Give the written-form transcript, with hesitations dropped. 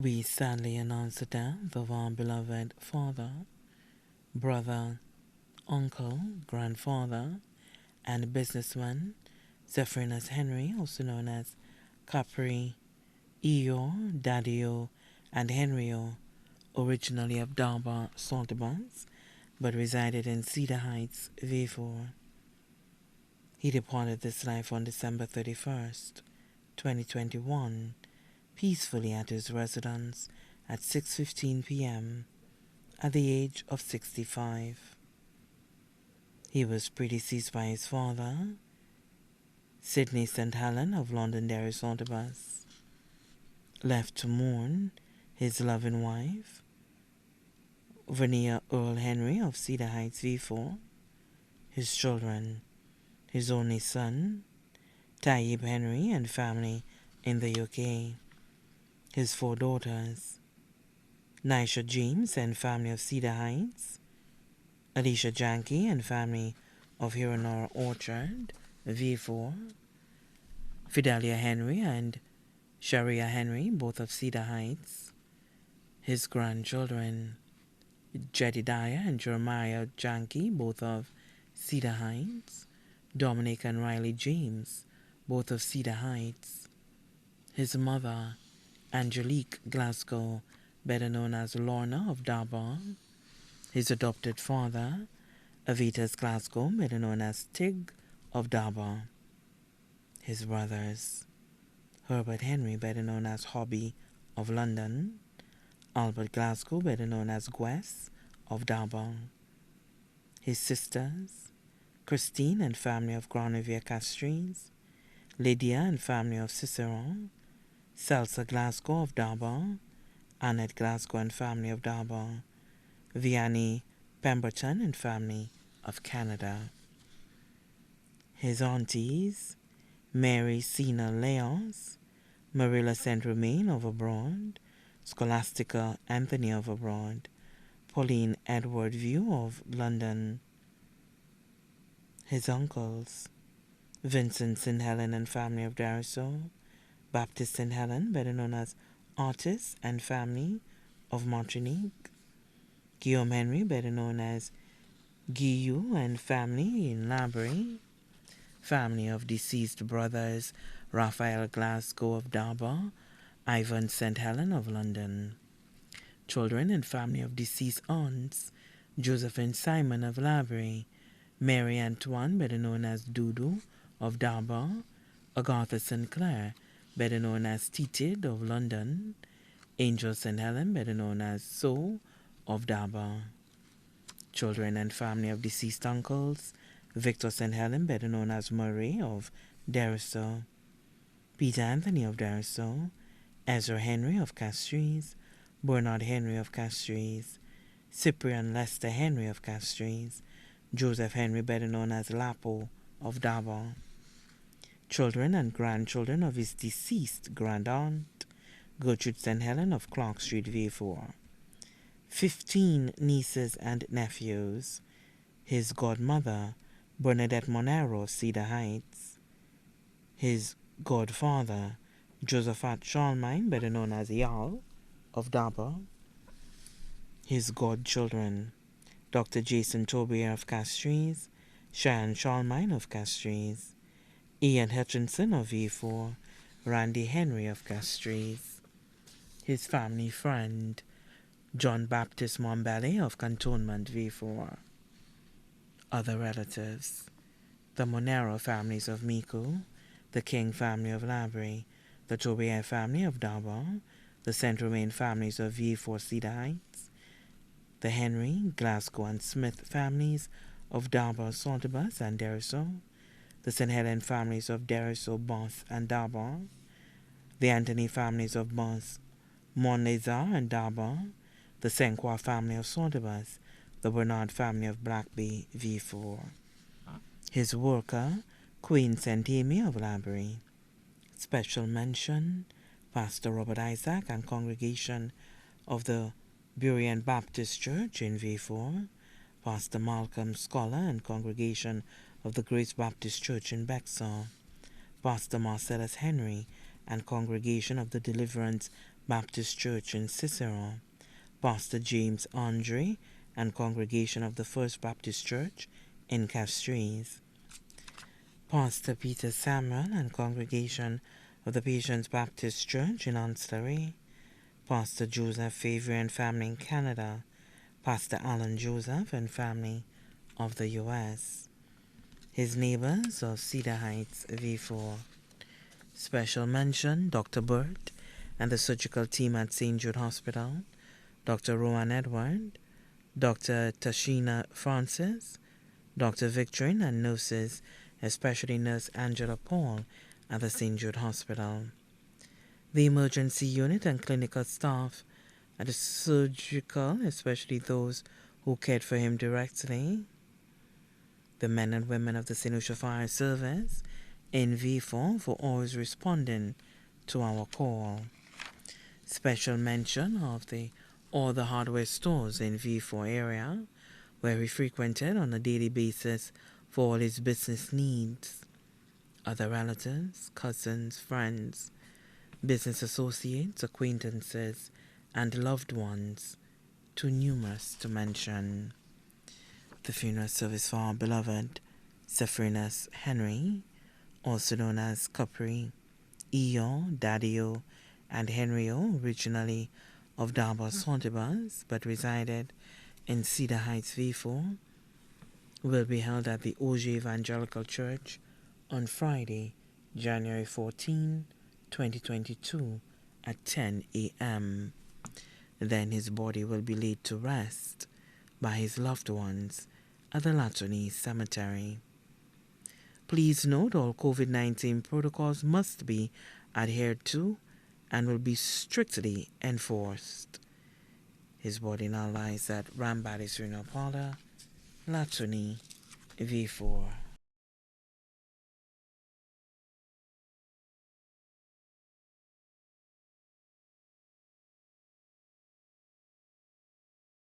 We sadly announce the death of our beloved father, brother, uncle, grandfather, and businessman Zephyrinus Henry, also known as Capri, Iyo, Daddio, and Henryo, originally of Darbar, Saltibus, but resided in Cedar Heights, V4. He departed this life on December 31st, 2021, peacefully at his residence at 6:15 p.m. at the age of 65. He was predeceased by his father, Sidney St. Helen of Londonderry Saltibus, left to mourn his loving wife, Vernia Earl Henry of Cedar Heights V4, his children, his only son, Taib Henry and family in the UK, his 4 daughters, Nisha James and family of Cedar Heights, Alicia Janke and family of Hiranora Orchard, V4, Fidelia Henry and Sharia Henry, both of Cedar Heights, his grandchildren, Jedediah and Jeremiah Janke, both of Cedar Heights, Dominic and Riley James, both of Cedar Heights, his mother, Angelique Glasgow, better known as Lorna of Darbar, his adopted father, Avitas Glasgow, better known as Tig of Darbar, his brothers, Herbert Henry, better known as Hobby of London, Albert Glasgow, better known as Gwes of Darbar, his sisters, Christine and family of Granavia Castries, Lydia and family of Ciceron, Celsa Glasgow of Darbar, Annette Glasgow and family of Darbar, Vianney Pemberton and family of Canada. His aunties, Mary Sina Leos, Marilla St. Romain of abroad, Scholastica Anthony of abroad, Pauline Edward View of London. His uncles, Vincent St. Helen and family of Dariso, Baptist St. Helen, better known as Artist and family of Martinique, Guillaume Henry, better known as Guillou and family in Labrie, family of deceased brothers Raphael Glasgow of Darbar, Ivan St. Helen of London, children and family of deceased aunts, Josephine Simon of Labrie, Mary Antoine, better known as Dudu of Darbar, Agatha St. Clair, better known as Titid of London, Angel St. Helen, better known as So of Darbar, children and family of deceased uncles, Victor St. Helen, better known as Murray of Deriso, Peter Anthony of Deriso, Ezra Henry of Castries, Bernard Henry of Castries, Cyprian Lester Henry of Castries, Joseph Henry, better known as Lapo of Darbar, children and grandchildren of his deceased grand-aunt, Gertrude St. Helen of Clark Street, V4, 15 nieces and nephews, his godmother, Bernadette Monero of Cedar Heights, his godfather, Josephat Charlemagne, better known as Yal of Darbar, his godchildren, Dr. Jason Tobier of Castries, Cheyenne Charlemagne of Castries, Ian Hutchinson of V4, Randy Henry of Castries, his family friend, John Baptist Mombelli of Cantonment V4, other relatives, the Monero families of Miku, the King family of Labrie, the Tobier family of Darbar, the St. Romain families of V4 Cedar Heights, the Henry, Glasgow, and Smith families of Darbar, Saltibus, and Deriso, the St. Helen families of Deriso, Boss, and Darbar, the Anthony families of Boss, Montlezar, and Darbar, the St. Croix family of Saltibus, the Bernard family of Blackby, V4, his worker, Queen St. Amy of Labrie. Special mention, Pastor Robert Isaac and congregation of the Burien Baptist Church in V4, Pastor Malcolm Scholar and congregation of the Grace Baptist Church in Bexar, Pastor Marcellus Henry and congregation of the Deliverance Baptist Church in Cicero, Pastor James Andre and congregation of the First Baptist Church in Castries, Pastor Peter Samuel and congregation of the Patience Baptist Church in Onstarie, Pastor Joseph Favre and family in Canada, Pastor Alan Joseph and family of the U.S., his neighbors of Cedar Heights, V4. Special mention, Dr. Burt and the surgical team at St. Jude Hospital, Dr. Rowan Edward, Dr. Tashina Francis, Dr. Victorine and nurses, especially Nurse Angela Paul at the St. Jude Hospital, the emergency unit and clinical staff at the surgical, especially those who cared for him directly, the men and women of the St. Lucia Fire Service in V4 for always responding to our call. Special mention of all the hardware stores in V4 area where he frequented on a daily basis for all his business needs. Other relatives, cousins, friends, business associates, acquaintances, and loved ones, too numerous to mention. The funeral service for our beloved Zephyrinus Henry, also known as Capri, Eo, Daddio, and Henryo, originally of Darbus Hontibus, but resided in Cedar Heights, V4, will be held at the OG Evangelical Church on Friday, January 14, 2022 at 10 a.m. Then his body will be laid to rest by his loved ones at the Latony Cemetery. Please note all COVID-19 protocols must be adhered to and will be strictly enforced. His body now lies at Rambadi's Funeral Parlor, Latony, V4.